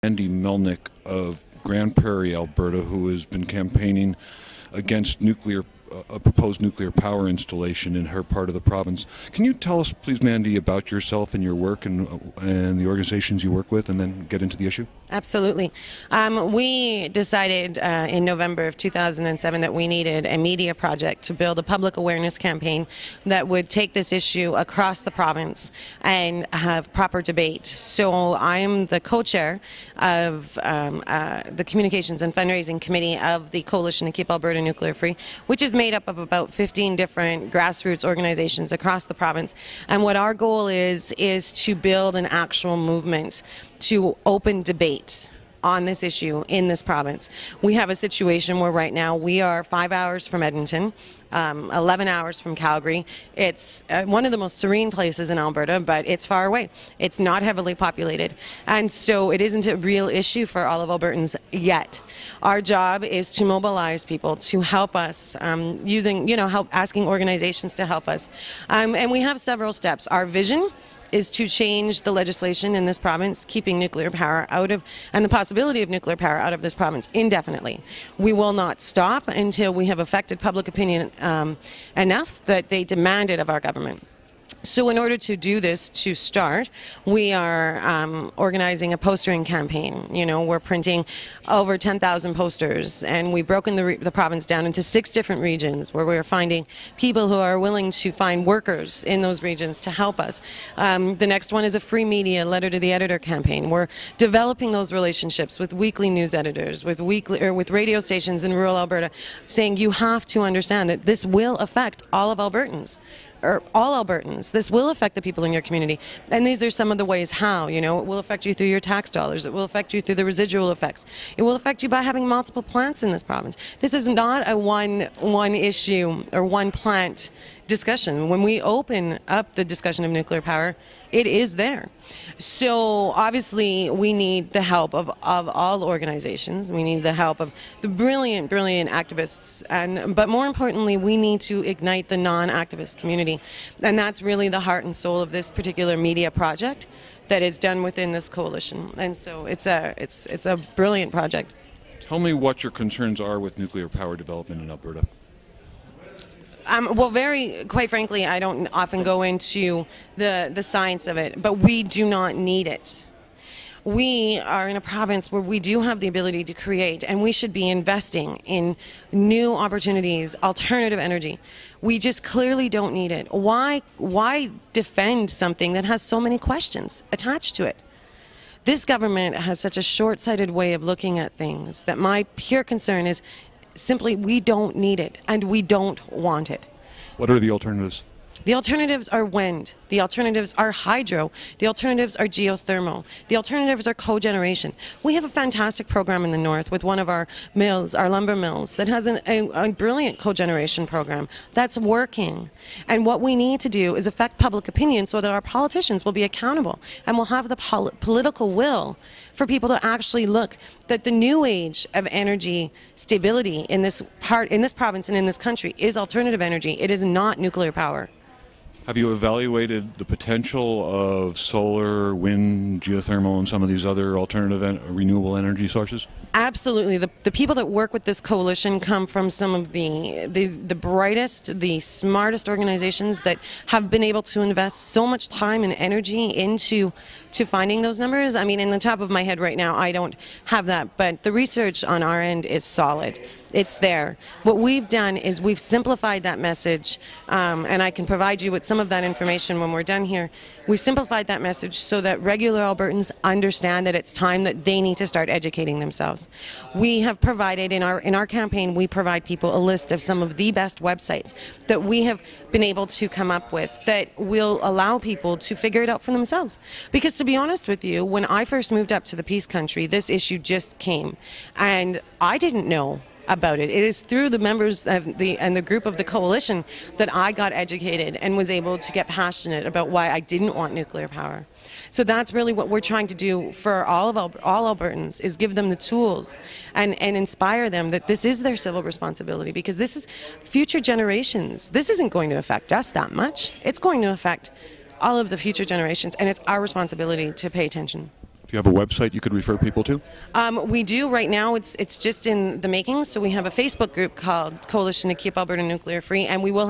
Mandy Melnyk of Grand Prarie, Alberta, who has been campaigning against a proposed nuclear power installation in her part of the province. Can you tell us, please, Mandy, about yourself and your work and the organizations you work with, and then get into the issue? Absolutely. We decided in November of 2007 that we needed a media project to build a public awareness campaign that would take this issue across the province and have proper debate. So I am the co-chair of the Communications and Fundraising Committee of the Coalition to Keep Alberta Nuclear Free, which is made up of about 15 different grassroots organizations across the province. And what our goal is to build an actual movement to open debate on this issue in this province. We have a situation where right now we are 5 hours from Edmonton, 11 hours from Calgary. It's one of the most serene places in Alberta, but it's far away. It's not heavily populated. And so it isn't a real issue for all of Albertans yet. Our job is to mobilize people to help us asking organizations to help us. And we have several steps. Our vision is to change the legislation in this province, keeping nuclear power out of, and the possibility of nuclear power out of this province indefinitely. We will not stop until we have affected public opinion enough that they demand it of our government. So in order to do this, to start, we are organizing a postering campaign. We're printing over 10,000 posters, and we've broken the province down into 6 different regions where we're finding people who are willing to find workers in those regions to help us. The next one is a free media letter to the editor campaign. We're developing those relationships with weekly news editors, with radio stations in rural Alberta, saying you have to understand that this will affect all of Albertans. Or all Albertans. This will affect the people in your community. And these are some of the ways how, it will affect you through your tax dollars. It will affect you through the residual effects. It will affect you by having multiple plants in this province. This is not a one issue or one plant discussion. When we open up the discussion of nuclear power, it is there. So obviously we need the help of all organizations. We need the help of the brilliant activists, but more importantly, we need to ignite the non-activist community. And that's really the heart and soul of this particular media project that is done within this coalition. And so it's a brilliant project. Tell me what your concerns are with nuclear power development in Alberta. Quite frankly, I don't often go into the science of it, but we do not need it. We are in a province where we do have the ability to create, and we should be investing in new opportunities, alternative energy. We just clearly don't need it. Why defend something that has so many questions attached to it? This government has such a short-sighted way of looking at things that my pure concern is simply we don't need it and we don't want it. What are the alternatives? The alternatives are wind. The alternatives are hydro. The alternatives are geothermal. The alternatives are cogeneration. We have a fantastic program in the north with one of our mills, our lumber mills, that has a brilliant cogeneration program that's working. And what we need to do is affect public opinion so that our politicians will be accountable and will have the political will for people to actually look that the new age of energy stability in this province and in this country is alternative energy. It is not nuclear power. Have you evaluated the potential of solar, wind, geothermal, and some of these other alternative renewable energy sources? Absolutely. The people that work with this coalition come from some of the brightest, the smartest organizations that have been able to invest so much time and energy into finding those numbers. I mean, in the top of my head right now, I don't have that, but the research on our end is solid. It's there. What we've done is we've simplified that message, and I can provide you with some of that information when we're done here. We've simplified that message so that regular Albertans understand that it's time that they need to start educating themselves. We have provided, in our campaign, we provide people a list of some of the best websites that we have been able to come up with that will allow people to figure it out for themselves. Because to be honest with you, when I first moved up to the Peace Country, this issue just came, and I didn't know about it. It is through the members of the group of the coalition that I got educated and was able to get passionate about why I didn't want nuclear power. So that's really what we're trying to do for all Albertans, is give them the tools and inspire them that this is their civil responsibility, because this is future generations. This isn't going to affect us that much. It's going to affect all of the future generations, and it's our responsibility to pay attention. Do you have a website you could refer people to? We do right now. It's just in the making. So we have a Facebook group called Coalition to Keep Alberta Nuclear Free, and we will have